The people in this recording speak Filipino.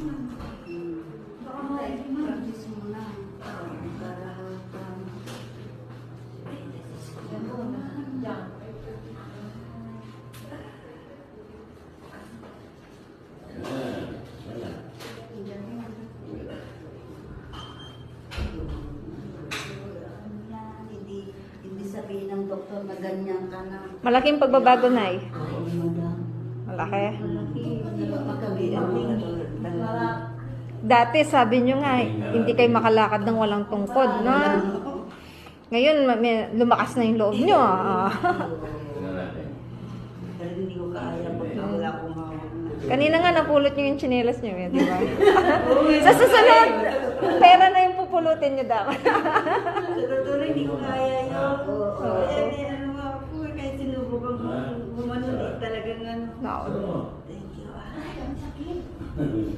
Baka practice mo na. Para hindi sabihin ng doktor na ganyan ka na. Malaking pagbabago, Nay. Oo, madam. Malaki. Malaki. Para Dati, sabi nyo nga, hindi kayo makalakad ng walang tungkod, no? Ngayon, lumakas na yung loob nyo. Pero hindi ko kaya pag wala akong hawak na. Kanina nga, napulot nyo yung tsinelas nyo, di ba? Sa susunod, pera na yung pupulutin nyo dapat. Sa totoo hindi ko kaya yun. Kaya ano ako, kahit sinubukan ko, gumanon talagang ano. No. Thank you. Ay, ang sakit.